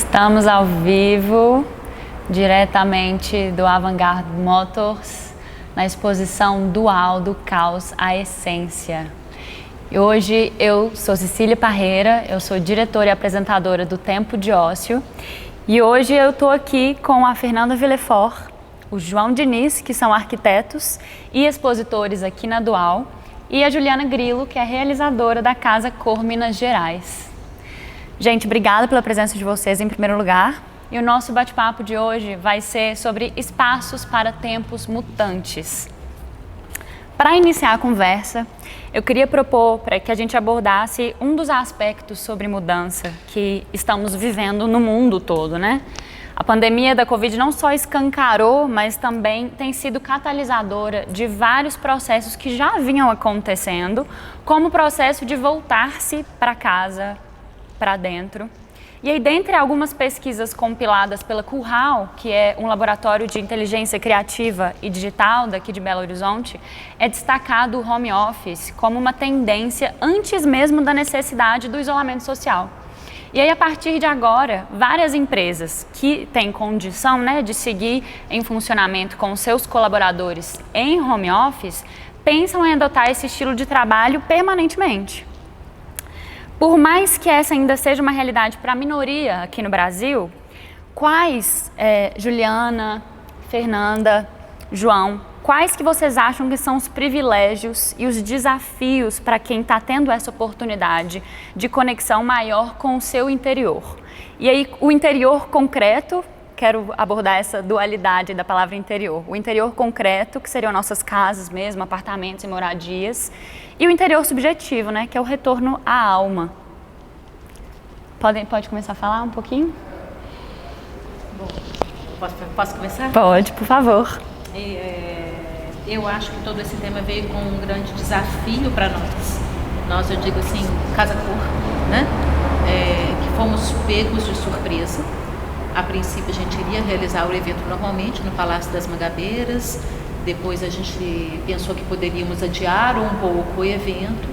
Estamos ao vivo, diretamente do Avant-Garde Motors, na exposição Dual do Caos à Essência. E hoje eu sou Cecília Parreira, eu sou diretora e apresentadora do Tempo de Ócio. E hoje eu estou aqui com a Fernanda Villefort, o João Diniz, que são arquitetos e expositores aqui na Dual, e a Juliana Grillo, que é realizadora da Casa Cor Minas Gerais. Gente, obrigada pela presença de vocês em primeiro lugar. E o nosso bate-papo de hoje vai ser sobre espaços para tempos mutantes. Para iniciar a conversa, eu queria propor para que a gente abordasse um dos aspectos sobre mudança que estamos vivendo no mundo todo, né? A pandemia da Covid não só escancarou, mas também tem sido catalisadora de vários processos que já vinham acontecendo, como o processo de voltar-se para casa, para dentro. E aí, dentre algumas pesquisas compiladas pela Curral, que é um laboratório de inteligência criativa e digital daqui de Belo Horizonte, é destacado o home office como uma tendência antes mesmo da necessidade do isolamento social. E aí, a partir de agora, várias empresas que têm condição, de seguir em funcionamento com seus colaboradores em home office, pensam em adotar esse estilo de trabalho permanentemente. Por mais que essa ainda seja uma realidade para a minoria aqui no Brasil, quais, Juliana, Fernanda, João, quais que vocês acham que são os privilégios e os desafios para quem está tendo essa oportunidade de conexão maior com o seu interior? E aí, o interior concreto, quero abordar essa dualidade da palavra interior. O interior concreto, que seriam nossas casas mesmo, apartamentos e moradias, e o interior subjetivo, que é o retorno à alma. Pode começar a falar um pouquinho? Bom, posso começar? Pode, por favor. Eu acho que todo esse tema veio com um grande desafio para nós. Eu digo assim, Casa Cor, que fomos pegos de surpresa. A princípio a gente iria realizar o evento normalmente no Palácio das Mangabeiras, depois a gente pensou que poderíamos adiar um pouco o evento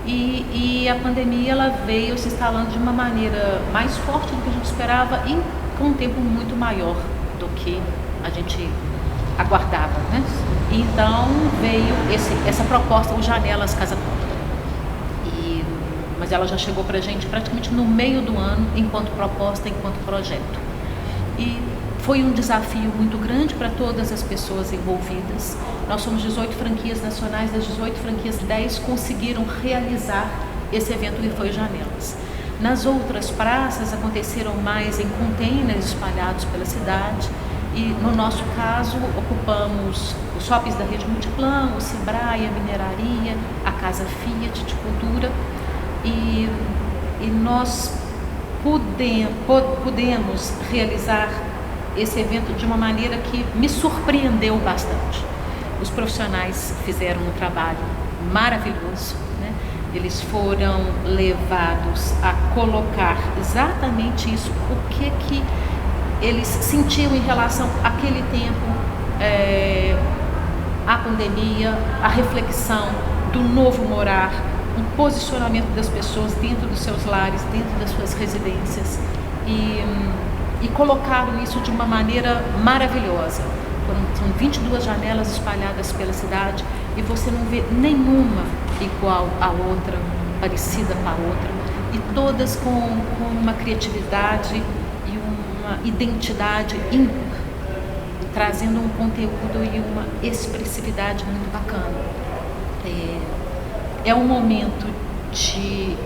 e a pandemia ela veio se instalando de uma maneira mais forte do que a gente esperava e com um tempo muito maior do que a gente aguardava, Então veio essa proposta, o Janelas Casa Cor. Mas ela já chegou para a gente praticamente no meio do ano, enquanto proposta, enquanto projeto. E foi um desafio muito grande para todas as pessoas envolvidas. Nós somos 18 franquias nacionais, das 18 franquias, 10 conseguiram realizar esse evento que foi o Janelas. Nas outras praças aconteceram mais em containers espalhados pela cidade e no nosso caso ocupamos os shoppings da rede Multiplan, o Sebrae, a Mineraria, a Casa Fiat de Cultura e nós pudemos realizar esse evento de uma maneira que me surpreendeu bastante. Os profissionais fizeram um trabalho maravilhoso, Eles foram levados a colocar exatamente isso, o que eles sentiam em relação àquele tempo, à pandemia, a reflexão do novo morar, um posicionamento das pessoas dentro dos seus lares, dentro das suas residências e colocaram isso de uma maneira maravilhosa. São 22 janelas espalhadas pela cidade e você não vê nenhuma igual à outra, parecida com a outra e todas com uma criatividade e uma identidade ímpar, trazendo um conteúdo e uma expressividade muito bacana. É um momento de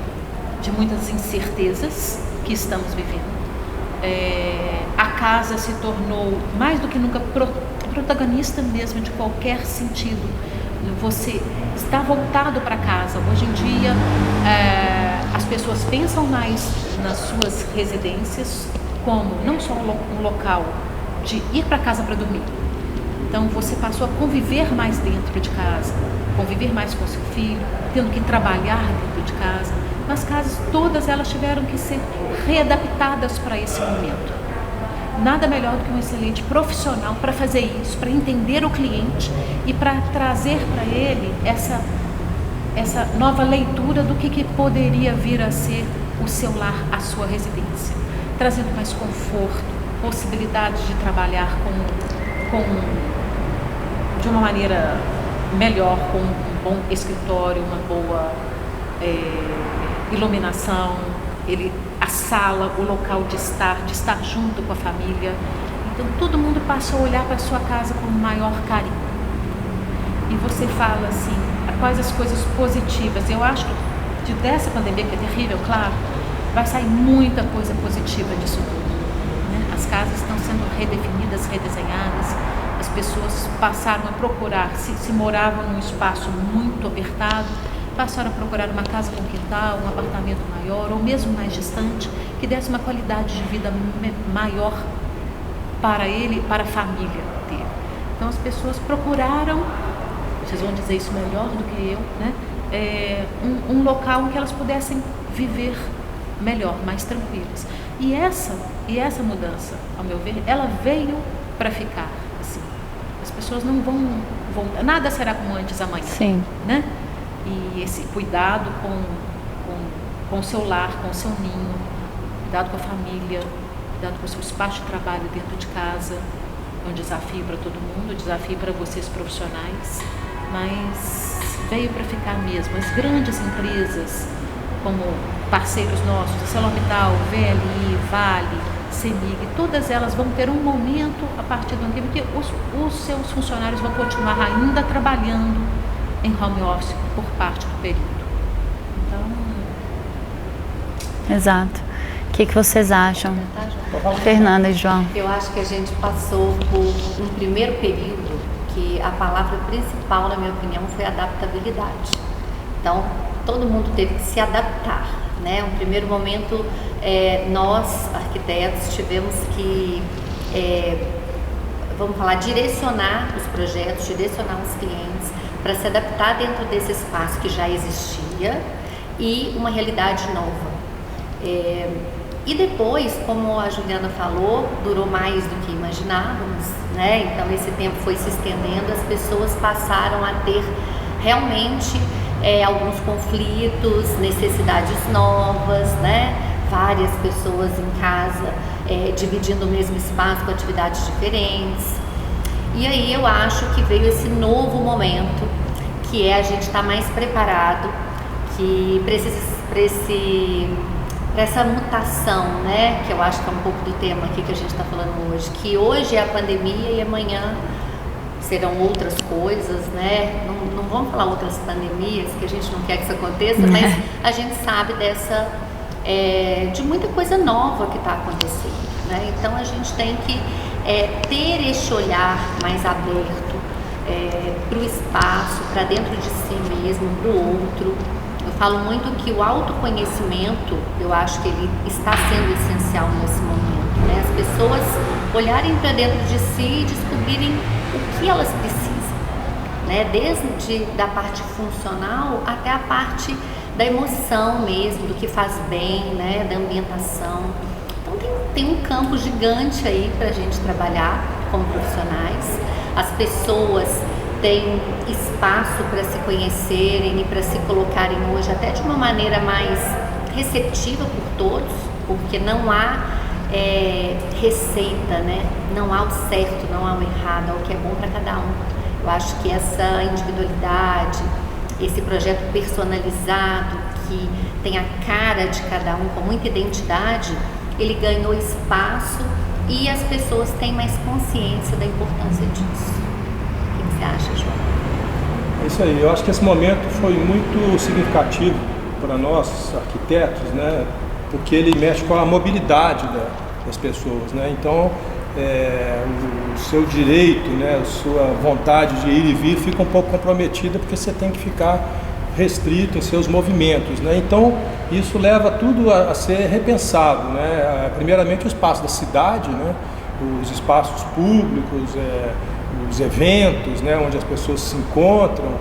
muitas incertezas que estamos vivendo. A casa se tornou mais do que nunca protagonista mesmo de qualquer sentido. Você está voltado para casa. Hoje em dia as pessoas pensam mais nas suas residências como não só um local de ir para casa para dormir. Então você passou a conviver mais dentro de casa, conviver mais com seu filho, tendo que trabalhar dentro de casa. As casas, todas elas tiveram que ser readaptadas para esse momento. Nada melhor do que um excelente profissional para fazer isso, para entender o cliente e para trazer para ele essa nova leitura do que poderia vir a ser o seu lar, a sua residência. trazendo mais conforto, possibilidade de trabalhar de uma maneira melhor, com um bom escritório, uma boa iluminação, a sala, o local de estar junto com a família. Então todo mundo passa a olhar para a sua casa com maior carinho. E você fala assim, quais as coisas positivas. Eu acho que dessa pandemia, que é terrível, claro, vai sair muita coisa positiva disso tudo, né? As casas estão sendo redefinidas, redesenhadas, as pessoas passaram a procurar, se moravam num espaço muito apertado, passaram a procurar uma casa com quintal, um apartamento maior, ou mesmo mais distante, que desse uma qualidade de vida maior para ele e para a família dele. Então as pessoas procuraram, vocês vão dizer isso melhor do que eu, né? Um local em que elas pudessem viver melhor, mais tranquilas. E essa mudança, ao meu ver, ela veio para ficar. Assim, as pessoas não vão voltar, nada será como antes amanhã. Sim. Né? E esse cuidado com o seu lar, com o seu ninho, cuidado com a família, cuidado com o seu espaço de trabalho dentro de casa, é um desafio para todo mundo, um desafio para vocês profissionais, mas veio para ficar mesmo. As grandes empresas, como parceiros nossos, ArcelorMittal, VLI, Vale, CEMIG, todas elas vão ter um momento a partir do ano que vem, porque os seus funcionários vão continuar ainda trabalhando em home office por parte do período. Então... Exato. O que vocês acham? Fernanda e João. Eu acho que a gente passou por um primeiro período que a palavra principal, na minha opinião, foi adaptabilidade. Então, todo mundo teve que se adaptar, né? Um primeiro momento, nós, arquitetos, tivemos que, vamos falar, direcionar os projetos, direcionar os clientes para se adaptar dentro desse espaço que já existia e uma realidade nova. E depois, como a Juliana falou, durou mais do que imaginávamos, né? Então esse tempo foi se estendendo, as pessoas passaram a ter realmente alguns conflitos, necessidades novas, né? Várias pessoas em casa dividindo o mesmo espaço com atividades diferentes. E aí eu acho que veio esse novo momento, que é a gente estar mais preparado, que para essa mutação, né, que eu acho que é um pouco do tema aqui que a gente está falando hoje, que hoje é a pandemia e amanhã serão outras coisas, né? Não vamos falar outras pandemias, que a gente não quer que isso aconteça, mas a gente sabe de muita coisa nova que está acontecendo, né? Então a gente tem que ter esse olhar mais aberto para o espaço, para dentro de si mesmo, para o outro. Eu falo muito que o autoconhecimento, eu acho que ele está sendo essencial nesse momento, né? As pessoas olharem para dentro de si e descobrirem o que elas precisam, né? Desde da parte funcional até a parte da emoção mesmo, do que faz bem, né? Da ambientação. Então tem um campo gigante aí para a gente trabalhar como profissionais. As pessoas têm espaço para se conhecerem e para se colocarem hoje até de uma maneira mais receptiva por todos, porque não há receita, né? Não há o certo, não há o errado, há o que é bom para cada um. Eu acho que essa individualidade, esse projeto personalizado que tem a cara de cada um com muita identidade, ele ganhou espaço e as pessoas têm mais consciência da importância disso. O que você acha, João? É isso aí, eu acho que esse momento foi muito significativo para nós, arquitetos, né? Porque ele mexe com a mobilidade das pessoas, né? Então, o seu direito, né? A sua vontade de ir e vir fica um pouco comprometida, porque você tem que ficar restrito em seus movimentos, né? Então, isso leva tudo a ser repensado, né? Primeiramente, o espaço da cidade, né? Os espaços públicos, os eventos, né? Onde as pessoas se encontram,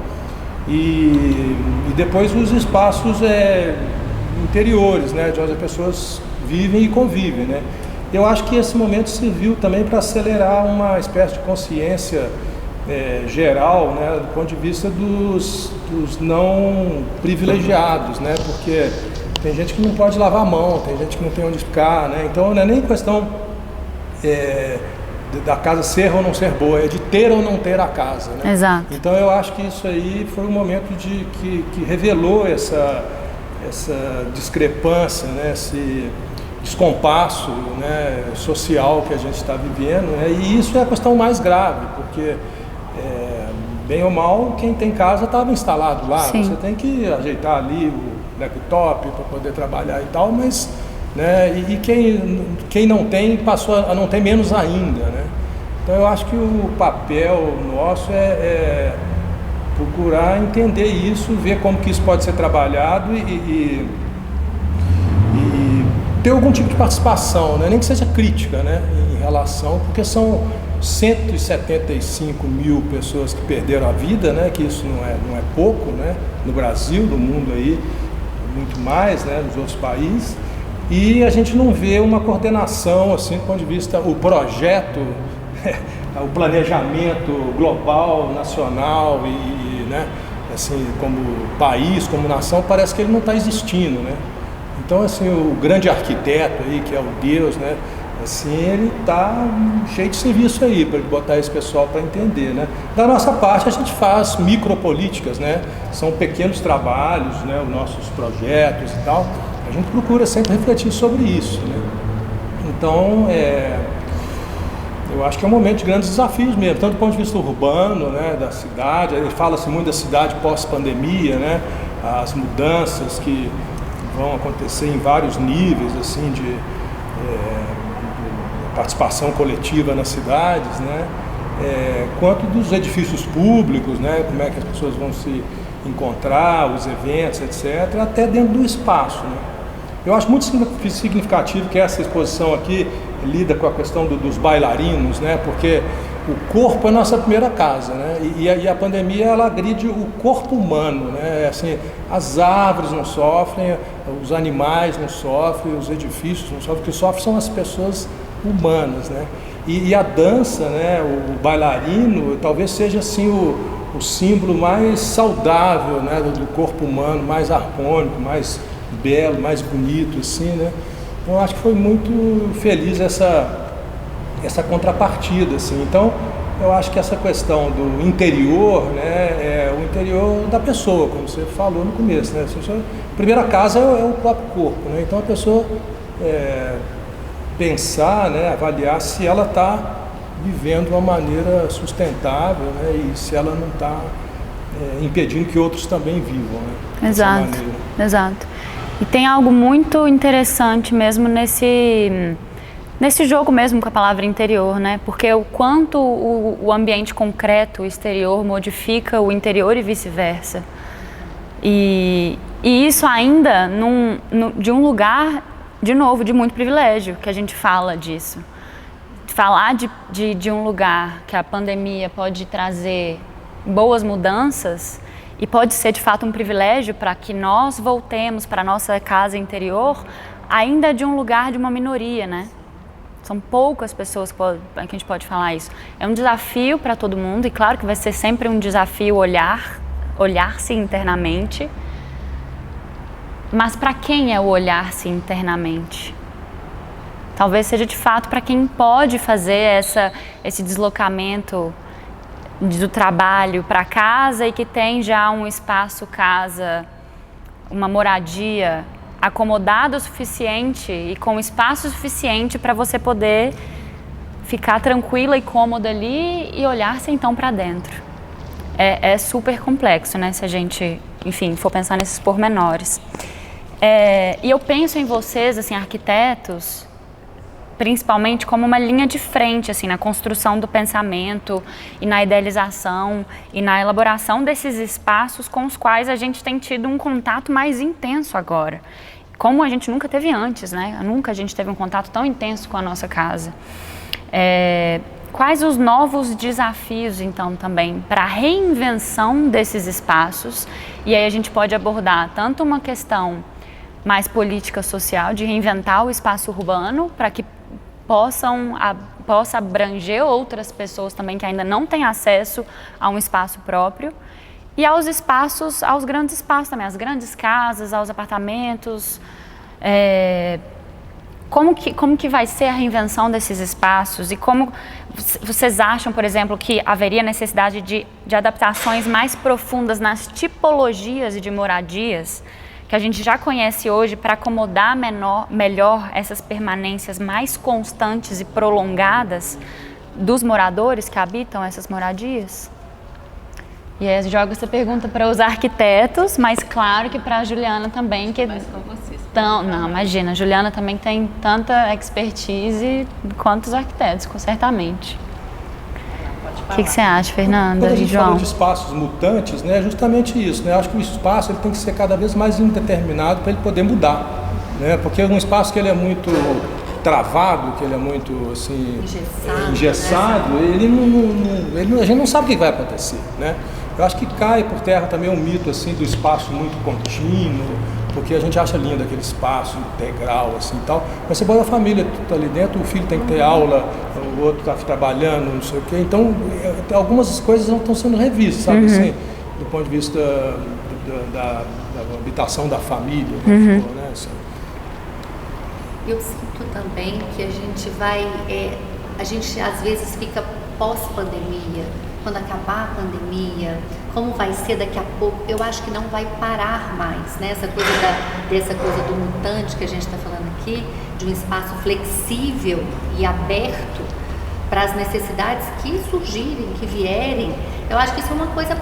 e depois os espaços interiores, né? De onde as pessoas vivem e convivem, né? Eu acho que esse momento serviu também para acelerar uma espécie de consciência geral, né, do ponto de vista dos não privilegiados, né, porque Tem gente que não pode lavar a mão, tem gente que não tem onde ficar, né? Então não é nem questão da casa ser ou não ser boa, é de ter ou não ter a casa, né? Exato. Então eu acho que isso aí foi um momento que revelou essa discrepância, né? Esse descompasso, né, social que a gente está vivendo, né? E isso é a questão mais grave, porque bem ou mal, quem tem casa estava instalado lá. Sim. Você tem que ajeitar ali o laptop para poder trabalhar e tal, mas, né, e quem não tem passou a não ter menos ainda, né? Então eu acho que o papel nosso é procurar entender isso, ver como que isso pode ser trabalhado e ter algum tipo de participação, né? Nem que seja crítica, né, em relação, porque são 175 mil pessoas que perderam a vida, né, que isso não é pouco, né, no Brasil, no mundo aí, muito mais, né, nos outros países, e a gente não vê uma coordenação, assim, do ponto de vista, o projeto, o planejamento global, nacional e, né, assim, como país, como nação, parece que ele não está existindo, né. Então, assim, o grande arquiteto aí, que é o Deus, né, assim, ele está cheio de serviço aí para botar esse pessoal para entender, né. Da nossa parte, a gente faz micropolíticas, né, são pequenos trabalhos, né, os nossos projetos e tal. A gente procura sempre refletir sobre isso, né. Então, eu acho que é um momento de grandes desafios mesmo, tanto do ponto de vista urbano, né, da cidade. Fala-se muito da cidade pós-pandemia, né, as mudanças que vão acontecer em vários níveis, assim, de participação coletiva nas cidades, né, quanto dos edifícios públicos, né, como é que as pessoas vão se encontrar, os eventos, etc., até dentro do espaço, né. Eu acho muito significativo que essa exposição aqui lida com a questão dos bailarinos, né, porque o corpo é a nossa primeira casa, né, e a pandemia, ela agride o corpo humano, né, assim, as árvores não sofrem, os animais não sofrem, os edifícios não sofrem, o que sofrem são as pessoas humanas, né, e a dança, né, o bailarino, talvez seja, assim, o símbolo mais saudável, né, do corpo humano, mais harmônico, mais belo, mais bonito, assim, né. Então, eu acho que foi muito feliz essa contrapartida, assim. Então, eu acho que essa questão do interior, né, é o interior da pessoa, como você falou no começo, né. A primeira casa é o próprio corpo, né. Então, a pessoa pensar, né, avaliar se ela está vivendo de uma maneira sustentável, né, e se ela não está impedindo que outros também vivam, né. Exato, exato. E tem algo muito interessante mesmo nesse jogo mesmo com a palavra interior, né? Porque o quanto o ambiente concreto, o exterior, modifica o interior e vice-versa. E isso ainda de um lugar, de novo, de muito privilégio, que a gente fala disso. Falar de um lugar que a pandemia pode trazer boas mudanças e pode ser de fato um privilégio para que nós voltemos para a nossa casa interior, ainda de um lugar de uma minoria, né? São poucas pessoas que a gente pode falar isso. É um desafio para todo mundo e claro que vai ser sempre um desafio olhar-se internamente. Mas para quem é o olhar-se internamente? Talvez seja de fato para quem pode fazer esse deslocamento do trabalho para casa e que tem já um espaço casa, uma moradia acomodada o suficiente e com espaço suficiente para você poder ficar tranquila e cômoda ali e olhar-se então para dentro. É super complexo, né, se a gente, enfim, for pensar nesses pormenores. E eu penso em vocês, assim, arquitetos, principalmente como uma linha de frente, assim, na construção do pensamento e na idealização e na elaboração desses espaços com os quais a gente tem tido um contato mais intenso agora. Como a gente nunca teve antes, né? Nunca a gente teve um contato tão intenso com a nossa casa. Quais os novos desafios, então, também para a reinvenção desses espaços? E aí a gente pode abordar tanto uma questão mais política social, de reinventar o espaço urbano para que possa abranger outras pessoas também que ainda não têm acesso a um espaço próprio. e aos espaços, aos grandes espaços também, às grandes casas, aos apartamentos. Como que vai ser a reinvenção desses espaços e como vocês acham, por exemplo, que haveria necessidade de adaptações mais profundas nas tipologias de moradias que a gente já conhece hoje para acomodar melhor essas permanências mais constantes e prolongadas dos moradores que habitam essas moradias? E aí eu jogo essa pergunta para os arquitetos, mas claro que para a Juliana também. Mas com vocês. Não, imagina, a Juliana também tem tanta expertise quanto os arquitetos, certamente. O que você acha, Fernanda Quando a e gente João? fala de espaços mutantes, né, é justamente isso. Né? Acho que o espaço ele tem que ser cada vez mais indeterminado para ele poder mudar. Né? Porque um espaço que ele é muito travado, que ele é muito assim, engessado, a gente não sabe o que vai acontecer. Né? Eu acho que cai por terra também um mito assim, do espaço muito contínuo, porque a gente acha lindo aquele espaço integral assim, e tal, mas você bota a família tá ali dentro, o filho tem que ter aula, o outro está trabalhando, não sei o quê, então algumas coisas não estão sendo revistas, sabe, assim, do ponto de vista da habitação da família, né, assim. Eu sinto também que a gente às vezes fica pós-pandemia, quando acabar a pandemia, como vai ser daqui a pouco, eu acho que não vai parar mais, né? Dessa coisa do mutante que a gente está falando aqui, de um espaço flexível e aberto para as necessidades que surgirem, que vierem. Eu acho que isso é uma coisa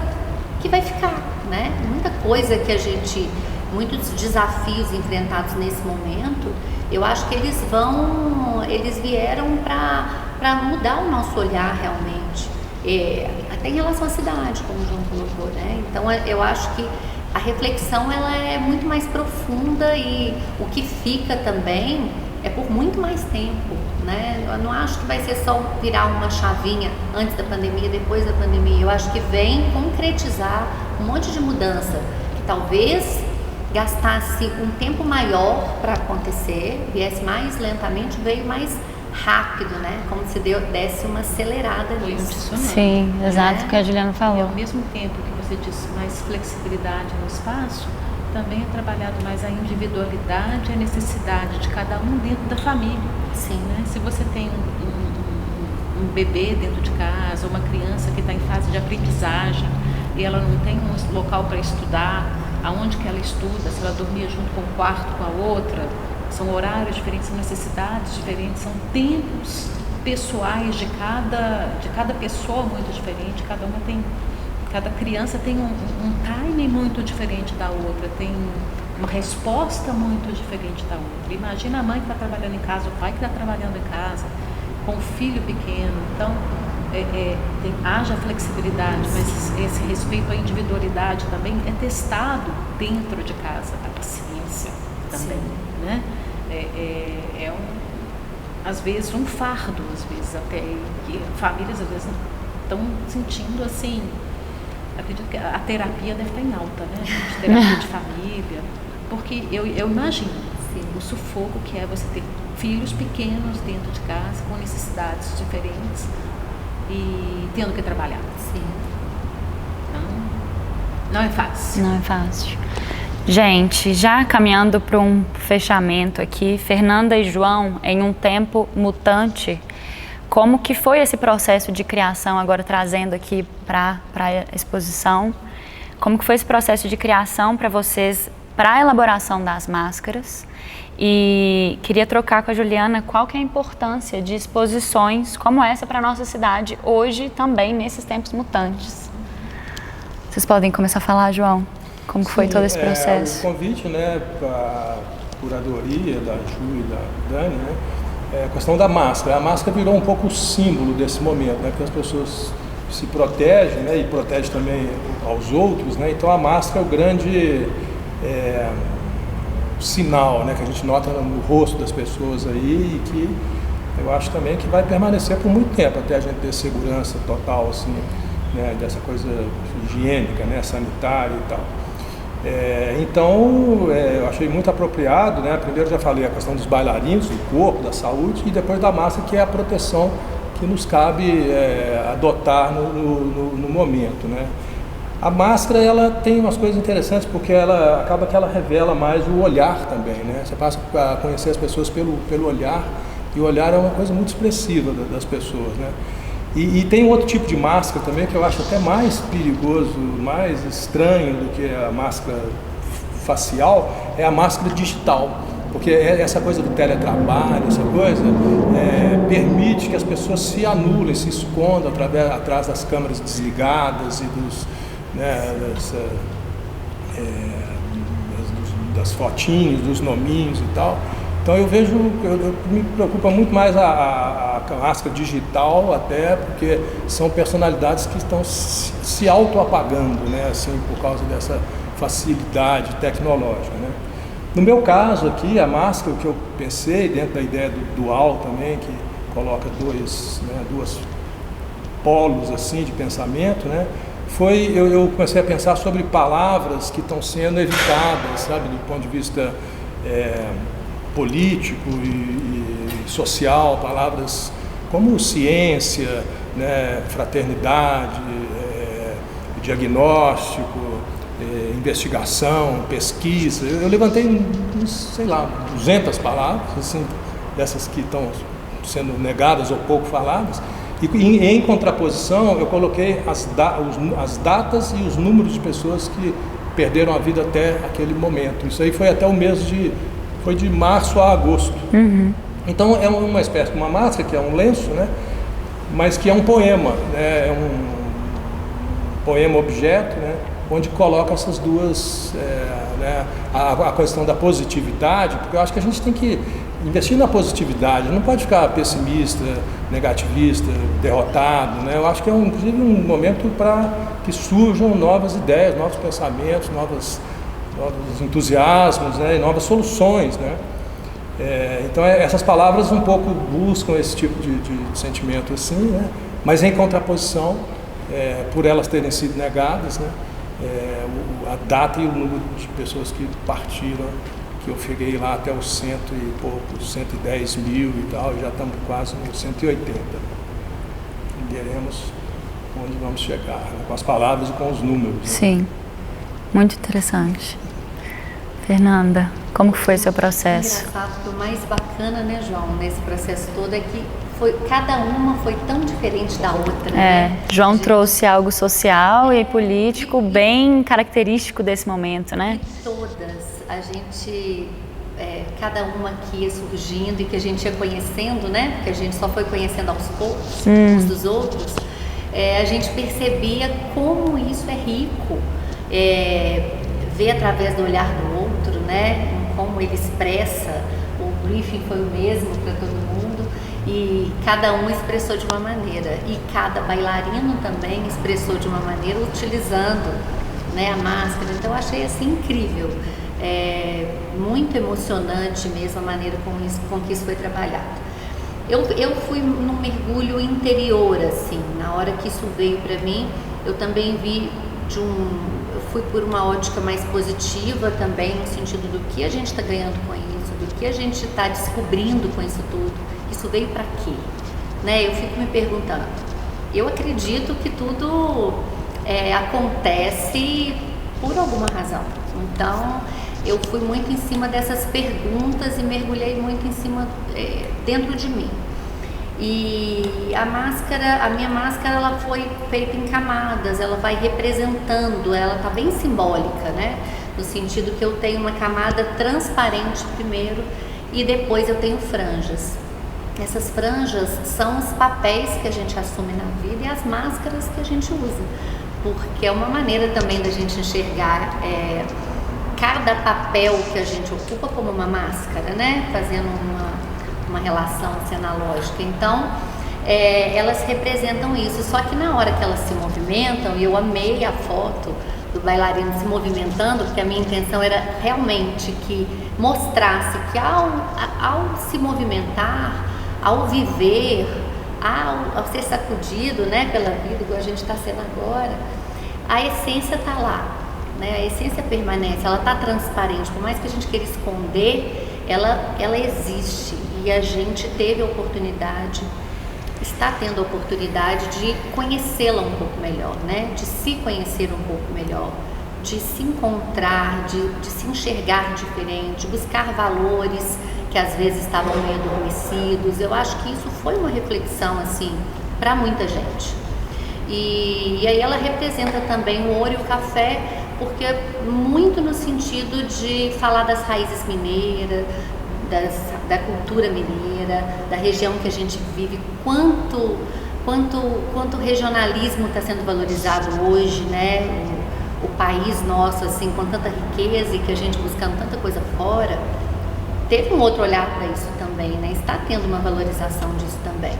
que vai ficar, né? Muita coisa que muitos desafios enfrentados nesse momento, eu acho que eles vieram para mudar o nosso olhar realmente. Até em relação à cidade, como o João colocou, né? Então eu acho que a reflexão ela é muito mais profunda e o que fica também é por muito mais tempo, né? Eu não acho que vai ser só virar uma chavinha antes da pandemia, depois da pandemia. Eu acho que vem concretizar um monte de mudança que talvez gastasse um tempo maior para acontecer, viesse mais lentamente, veio mais rápido, né? Como se desse uma acelerada nisso. Sim, exato, o que a Juliana E falou. ao mesmo tempo que você disse mais flexibilidade no espaço, também é trabalhado mais a individualidade e a necessidade de cada um dentro da família. Sim. Né? Se você tem um bebê dentro de casa, uma criança que está em fase de aprendizagem e ela não tem um local para estudar, aonde que ela estuda, se ela dormia junto com um quarto com a outra, são horários diferentes, são necessidades diferentes, são tempos pessoais de cada pessoa muito diferente, cada criança tem um timing muito diferente da outra, tem uma resposta muito diferente da outra. Imagina a mãe que está trabalhando em casa, o pai que está trabalhando em casa, com o filho pequeno, então haja flexibilidade, mas esse respeito à individualidade também é testado dentro de casa, a paciência também, né? Às vezes um fardo, às vezes até, que famílias às vezes estão sentindo assim, acredito que a terapia deve estar em alta, né? De terapia de família, porque eu imagino o sufoco que é você ter filhos pequenos dentro de casa, com necessidades diferentes e tendo que trabalhar. Sim. Não é fácil. Não é fácil. Gente, já caminhando para um fechamento aqui, Fernanda e João, em um tempo mutante, como que foi esse processo de criação, agora trazendo aqui para a exposição, como que foi esse processo de criação para vocês, para a elaboração das máscaras? E queria trocar com a Juliana qual que é a importância de exposições como essa para a nossa cidade hoje também, nesses tempos mutantes. Vocês podem começar a falar, João? Como que foi todo esse processo? O convite, né, para a curadoria da Ju e da Dani, né, é a questão da máscara. A máscara virou um pouco o símbolo desse momento, né, porque as pessoas se protegem, né, e protegem também aos outros, né, então a máscara é o grande sinal, né, que a gente nota no rosto das pessoas aí e que eu acho também que vai permanecer por muito tempo, até a gente ter segurança total, assim, né, dessa coisa higiênica, né, sanitária e tal. Então, eu achei muito apropriado, né? Primeiro já falei a questão dos bailarinos, do corpo, da saúde, e depois da máscara, que é a proteção que nos cabe adotar no momento, né? A máscara, ela tem umas coisas interessantes, porque ela acaba que ela revela mais o olhar também, né? Você passa a conhecer as pessoas pelo olhar, e o olhar é uma coisa muito expressiva das pessoas, né? E tem outro tipo de máscara também, que eu acho até mais perigoso, mais estranho do que a máscara facial, é a máscara digital. Porque essa coisa do teletrabalho, essa coisa, permite que as pessoas se anulem, se escondam atrás das câmeras desligadas e das fotinhos, dos nominhos e tal. Então eu me preocupa muito mais a máscara digital, até porque são personalidades que estão se auto-apagando, né, assim, por causa dessa facilidade tecnológica, né. No meu caso aqui, a máscara, o que eu pensei dentro da ideia do dual também, que coloca duas polos assim de pensamento, né, eu comecei a pensar sobre palavras que estão sendo evitadas, sabe, do ponto de vista político e social, palavras como ciência, né, fraternidade, diagnóstico, investigação, pesquisa. Eu levantei, sei lá, 200 palavras, assim, dessas que estão sendo negadas ou pouco faladas, e em contraposição eu coloquei as datas e os números de pessoas que perderam a vida até aquele momento. Isso aí foi até o mês foi de março a agosto. Uhum. Então é uma espécie de uma máscara, que é um lenço, né, mas que é um poema, né, é um poema-objeto, né, onde coloca essas duas, né, a questão da positividade, porque eu acho que a gente tem que investir na positividade, não pode ficar pessimista, negativista, derrotado, né? Eu acho que é inclusive um momento para que surjam novas ideias, novos pensamentos, novos entusiasmos, né, e novas soluções, né? Então essas palavras um pouco buscam esse tipo de sentimento assim, né? Mas em contraposição, por elas terem sido negadas, né? A data e o número de pessoas que partiram, que eu cheguei lá até os 100 e poucos, 110 mil e tal, já estamos quase nos 180. E veremos onde vamos chegar, né? Com as palavras e com os números. Né? Sim, muito interessante. Fernanda, como foi seu processo? Engraçado, que o mais bacana, né, João, nesse processo todo é que cada uma foi tão diferente da outra, né? João trouxe algo social e político bem característico desse momento, né? E todas, a gente, cada uma que ia surgindo e que a gente ia conhecendo, né? Porque a gente só foi conhecendo aos poucos uns dos outros, a gente percebia como isso é rico, ver através do olhar do outro, né? Como ele expressa, o briefing foi o mesmo para todo mundo. E cada um expressou de uma maneira, e cada bailarino também expressou de uma maneira, utilizando, né, a máscara. Então eu achei assim incrível, muito emocionante mesmo a maneira com que isso foi trabalhado. Eu fui num mergulho interior, assim, na hora que isso veio para mim, eu também vi eu fui por uma ótica mais positiva também, no sentido do que a gente está ganhando com isso, do que a gente está descobrindo com isso tudo. Isso veio para quê? Né? Eu fico me perguntando. Eu acredito que tudo acontece por alguma razão. Então, eu fui muito em cima dessas perguntas e mergulhei muito em cima, dentro de mim. E a minha máscara, ela foi feita em camadas, ela vai representando, ela está bem simbólica, né? No sentido que eu tenho uma camada transparente primeiro e depois eu tenho franjas. Essas franjas são os papéis que a gente assume na vida e as máscaras que a gente usa, porque é uma maneira também da gente enxergar cada papel que a gente ocupa como uma máscara, né? Fazendo uma relação assim, analógica. Então, elas representam isso, só que na hora que elas se movimentam, e eu amei a foto do bailarino se movimentando, porque a minha intenção era realmente que mostrasse que ao se movimentar, ao viver, ao ser sacudido, né, pela vida, igual a gente está sendo agora, a essência está lá, né? A essência permanece, ela está transparente, por mais que a gente queira esconder, ela existe, e a gente teve a oportunidade está tendo a oportunidade de conhecê-la um pouco melhor, né? De se conhecer um pouco melhor, de se encontrar, de se enxergar diferente, de buscar valores que às vezes estavam meio adormecidos. Eu acho que isso foi uma reflexão assim para muita gente. E aí ela representa também o ouro e o café, porque muito no sentido de falar das raízes mineiras, da cultura mineira, da região que a gente vive, quanto regionalismo está sendo valorizado hoje, né? O país nosso, assim, com tanta riqueza e que a gente buscando tanta coisa fora, teve um outro olhar para isso também, né? Está tendo uma valorização disso também.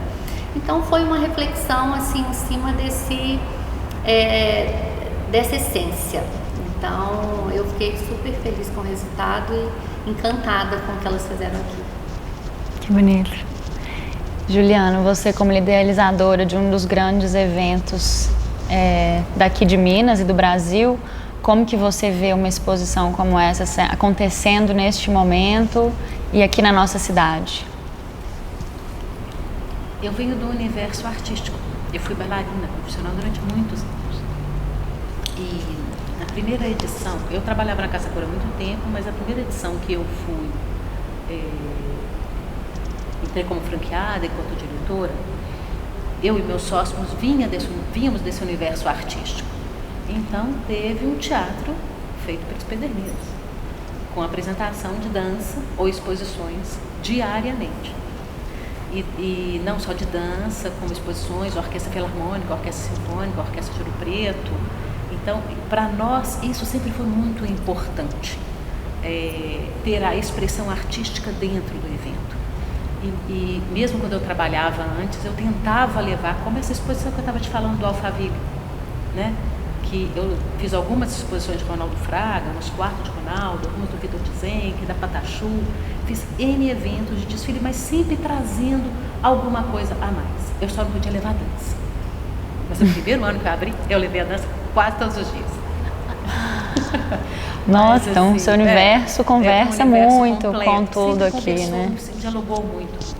Então foi uma reflexão assim em cima dessa essência. Então eu fiquei super feliz com o resultado e encantada com o que elas fizeram aqui. Que bonito. Juliana, você como idealizadora de um dos grandes eventos daqui de Minas e do Brasil, como que você vê uma exposição como essa acontecendo neste momento e aqui na nossa cidade? Eu venho do universo artístico. Eu fui bailarina profissional durante muitos anos. E na primeira edição, eu trabalhava na Casa Cor há muito tempo, mas a primeira edição que eu fui, entrei como franqueada enquanto diretora, eu e meus sócios vínhamos desse universo artístico. Então teve um teatro feito pelos pederneiros, com apresentação de dança ou exposições diariamente. E não só de dança, como exposições, orquestra filarmônica, orquestra sinfônica, orquestra de Ouro Preto. Então, para nós, isso sempre foi muito importante, ter a expressão artística dentro do evento. E mesmo quando eu trabalhava antes, eu tentava levar, como essa exposição que eu estava te falando do Alphaville, né? Que eu fiz algumas exposições de Ronaldo Fraga, nos quartos de Ronaldo, algumas do Vitor Dzenck, da Patachu, fiz N eventos de desfile, mas sempre trazendo alguma coisa a mais. Eu só não podia levar dança. Mas no primeiro ano que eu abri, eu levei a dança quase todos os dias. Nossa, mas, então assim, seu universo conversa um universo muito completo, com tudo aqui, né? Dialogou muito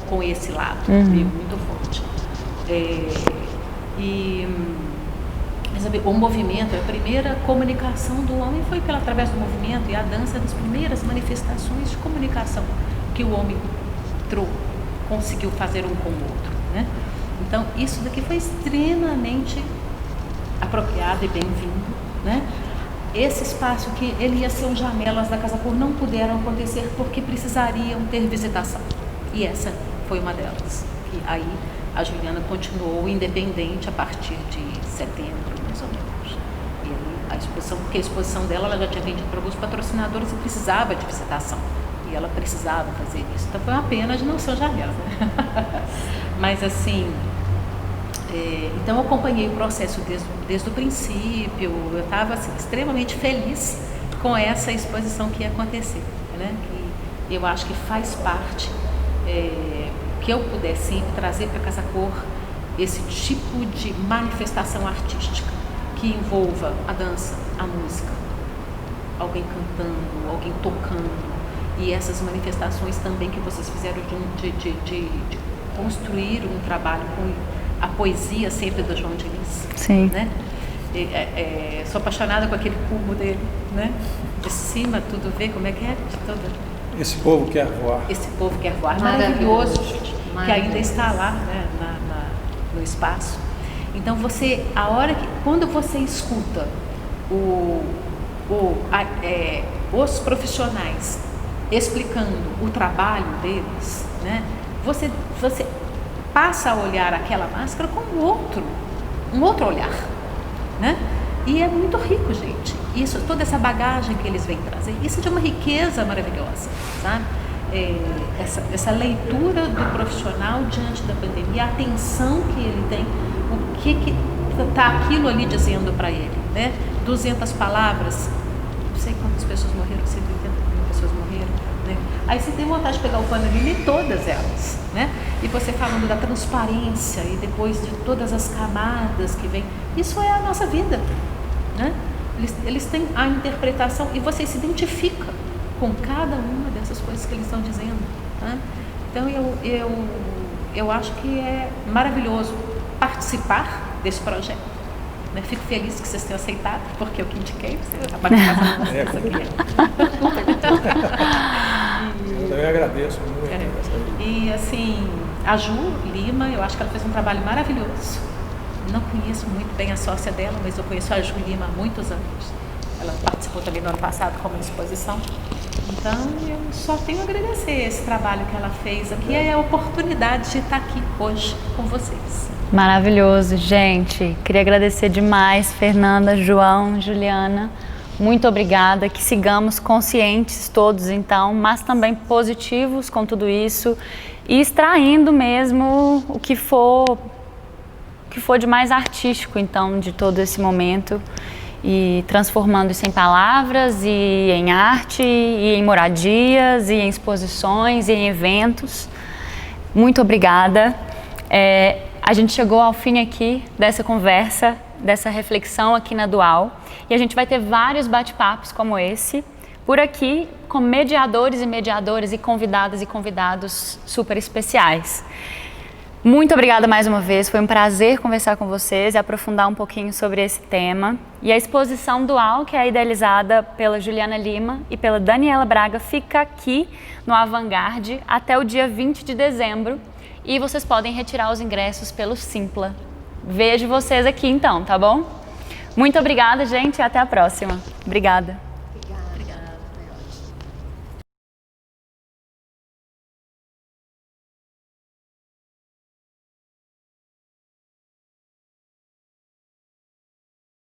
com esse lado, muito forte. O movimento, a primeira comunicação do homem foi através do movimento, e a dança é das primeiras manifestações de comunicação que o homem conseguiu fazer um com o outro, né? Então isso daqui foi extremamente apropriado e bem-vindo, né? Esse espaço que ele ia ser janelas da Casa Cor não puderam acontecer porque precisariam ter visitação, e essa foi uma delas, que aí a Juliana continuou independente a partir de setembro, mais ou menos. E aí porque a exposição dela, ela já tinha vendido para alguns patrocinadores e precisava de visitação. E ela precisava fazer isso. Então foi uma pena de não ser janela, né? Mas assim, então eu acompanhei o processo desde o princípio. Eu estava assim, extremamente feliz com essa exposição que ia acontecer, né? Que eu acho que faz parte, que eu puder sempre trazer para a Casa Cor esse tipo de manifestação artística que envolva a dança, a música, alguém cantando, alguém tocando, e essas manifestações também que vocês fizeram de construir um trabalho com a poesia sempre do João Diniz. Sim. Né? Sou apaixonada com aquele cubo dele, né? De cima tudo vê como é que é de toda. Esse povo quer voar. Esse povo quer voar. Maravilhoso, gente, que ainda está lá, né, no espaço. Então quando você escuta os profissionais explicando o trabalho deles, né, você passa a olhar aquela máscara com um outro olhar, né? E é muito rico, gente. Toda essa bagagem que eles vêm trazer, isso é de uma riqueza maravilhosa, sabe? Essa leitura do profissional diante da pandemia, a atenção que ele tem, o que está aquilo ali dizendo para ele, né? 200 palavras, não sei quantas pessoas morreram, 180 mil pessoas morreram, né? Aí você tem vontade de pegar o pano e ler todas elas, né? E você falando da transparência e depois de todas as camadas que vem, isso é a nossa vida, né? Eles têm a interpretação e você se identifica com cada uma dessas coisas que eles estão dizendo, né? Então eu acho que é maravilhoso participar desse projeto. Né? Fico feliz que vocês tenham aceitado, porque eu que indiquei a participação de vocês aqui. Eu também agradeço muito. E assim, a Ju Lima, eu acho que ela fez um trabalho maravilhoso. Não conheço muito bem a sócia dela, mas eu conheço a Ju Lima há muitos anos. Ela participou também no ano passado como exposição. Então, eu só tenho a agradecer esse trabalho que ela fez aqui e a oportunidade de estar aqui hoje com vocês. Maravilhoso, gente. Queria agradecer demais, Fernanda, João, Juliana. Muito obrigada. Que sigamos conscientes todos, então, mas também positivos com tudo isso e extraindo mesmo o que for de mais artístico, então, de todo esse momento e transformando isso em palavras e em arte e em moradias e em exposições e em eventos. Muito obrigada. A gente chegou ao fim aqui dessa conversa, dessa reflexão aqui na Dual, e a gente vai ter vários bate-papos como esse, por aqui, com mediadores e mediadoras e convidadas e convidados super especiais. Muito obrigada mais uma vez, foi um prazer conversar com vocês e aprofundar um pouquinho sobre esse tema. E a exposição Dual, que é idealizada pela Juliana Lima e pela Daniela Braga, fica aqui no Avantgarde até o dia 20 de dezembro. E vocês podem retirar os ingressos pelo Simpla. Vejo vocês aqui então, tá bom? Muito obrigada, gente, e até a próxima. Obrigada.